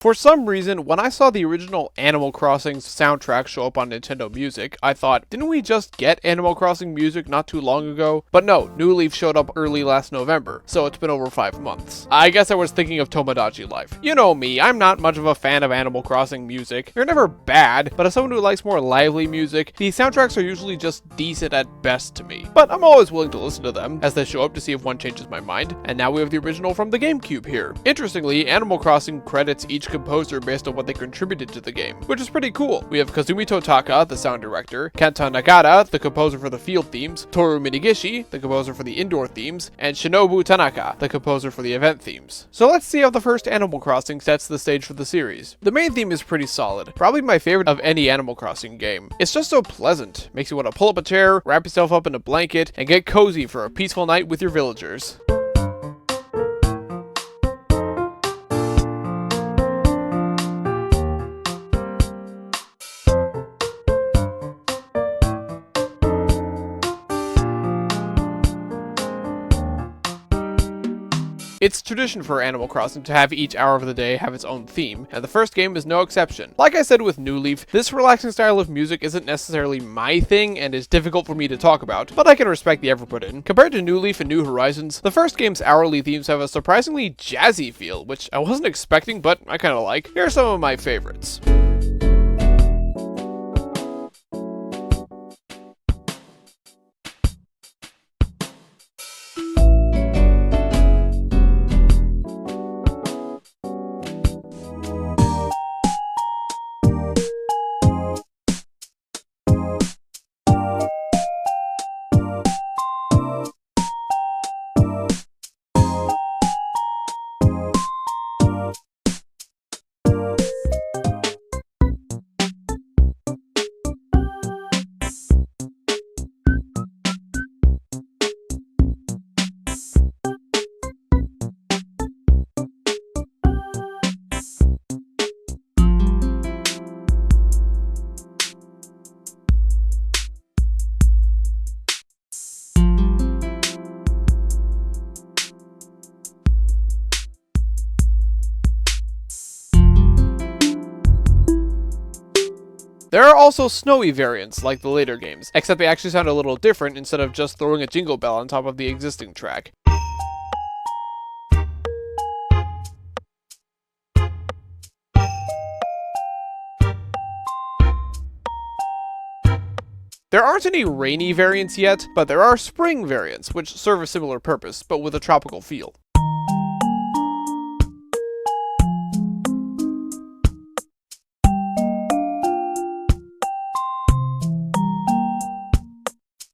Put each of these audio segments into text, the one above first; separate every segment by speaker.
Speaker 1: For some reason, when I saw the original Animal Crossing soundtrack show up on Nintendo Music, I thought, didn't we just get Animal Crossing music not too long ago? But no, New Leaf showed up early last November, so it's been over 5 months. I guess I was thinking of Tomodachi Life. You know me, I'm not much of a fan of Animal Crossing music. They're never bad, but as someone who likes more lively music, the soundtracks are usually just decent at best to me. But I'm always willing to listen to them, as they show up to see if one changes my mind, and now we have the original from the GameCube here. Interestingly, Animal Crossing credits each composer based on what they contributed to the game, which is pretty cool. We have Kazumi Totaka, the sound director, Kenta Nagata, the composer for the field themes, Toru Minigishi, the composer for the indoor themes, and Shinobu Tanaka, the composer for the event themes. So let's see how the first Animal Crossing sets the stage for the series. The main theme is pretty solid, probably my favorite of any Animal Crossing game. It's just so pleasant, makes you want to pull up a chair, wrap yourself up in a blanket, and get cozy for a peaceful night with your villagers. It's tradition for Animal Crossing to have each hour of the day have its own theme, and the first game is no exception. Like I said with New Leaf, this relaxing style of music isn't necessarily my thing and is difficult for me to talk about, but I can respect the effort put in. Compared to New Leaf and New Horizons, the first game's hourly themes have a surprisingly jazzy feel, which I wasn't expecting, but I kinda like. Here are some of my favorites. There are also snowy variants, like the later games, except they actually sound a little different instead of just throwing a jingle bell on top of the existing track. There aren't any rainy variants yet, but there are spring variants, which serve a similar purpose, but with a tropical feel.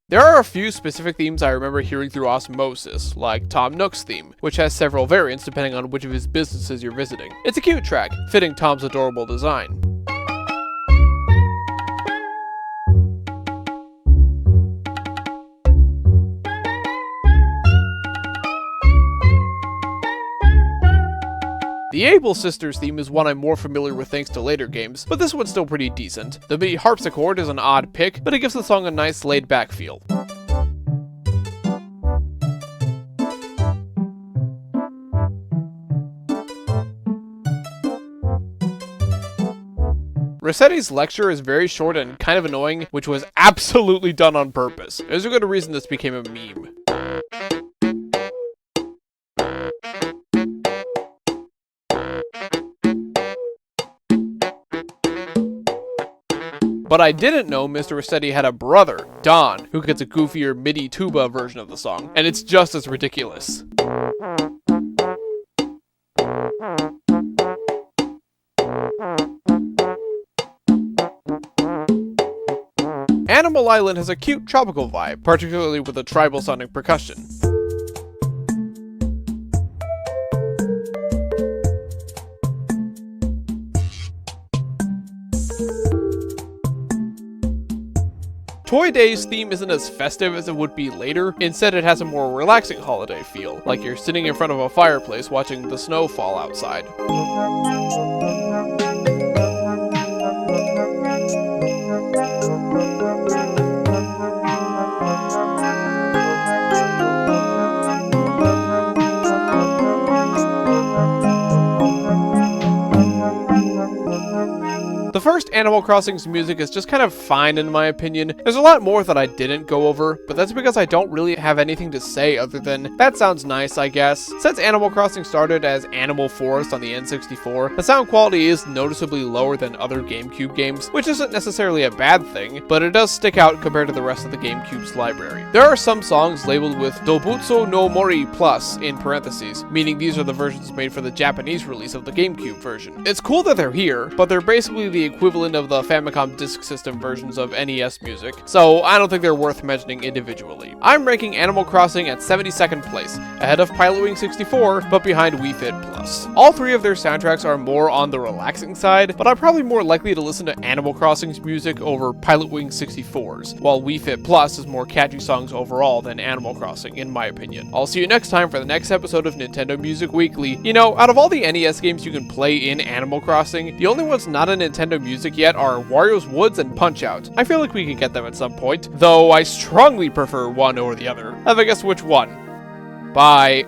Speaker 1: There are a few specific themes I remember hearing through osmosis, like Tom Nook's theme, which has several variants depending on which of his businesses you're visiting. It's a cute track, fitting Tom's adorable design. The Able Sisters theme is one I'm more familiar with thanks to later games, but this one's still pretty decent. The MIDI harpsichord is an odd pick, but it gives the song a nice laid-back feel. Resetti's lecture is very short and kind of annoying, which was absolutely done on purpose. There's a good reason this became a meme. But I didn't know Mr. Resetti had a brother, Don, who gets a goofier MIDI tuba version of the song, and it's just as ridiculous. Animal Island has a cute tropical vibe, particularly with the tribal-sounding percussion. Toy Day's theme isn't as festive as it would be later. Instead, it has a more relaxing holiday feel, like you're sitting in front of a fireplace watching the snow fall outside. The first Animal Crossing's music is just kind of fine in my opinion. There's a lot more that I didn't go over, but that's because I don't really have anything to say other than, that sounds nice, I guess. Since Animal Crossing started as Animal Forest on the N64, the sound quality is noticeably lower than other GameCube games, which isn't necessarily a bad thing, but it does stick out compared to the rest of the GameCube's library. There are some songs labeled with Dobutsu no Mori Plus in parentheses, meaning these are the versions made for the Japanese release of the GameCube version. It's cool that they're here, but they're basically the equivalent of the Famicom Disk System versions of NES music, so I don't think they're worth mentioning individually. I'm ranking Animal Crossing at 72nd place, ahead of Pilotwing 64, but behind Wii Fit Plus. All three of their soundtracks are more on the relaxing side, but I'm probably more likely to listen to Animal Crossing's music over Pilotwing 64's, while Wii Fit Plus is more catchy songs overall than Animal Crossing, in my opinion. I'll see you next time for the next episode of Nintendo Music Weekly. You know, out of all the NES games you can play in Animal Crossing, the only ones not in Nintendo Music yet are Wario's Woods and Punch-Out! I feel like we could get them at some point, though I strongly prefer one over the other. Have a guess which one. Bye.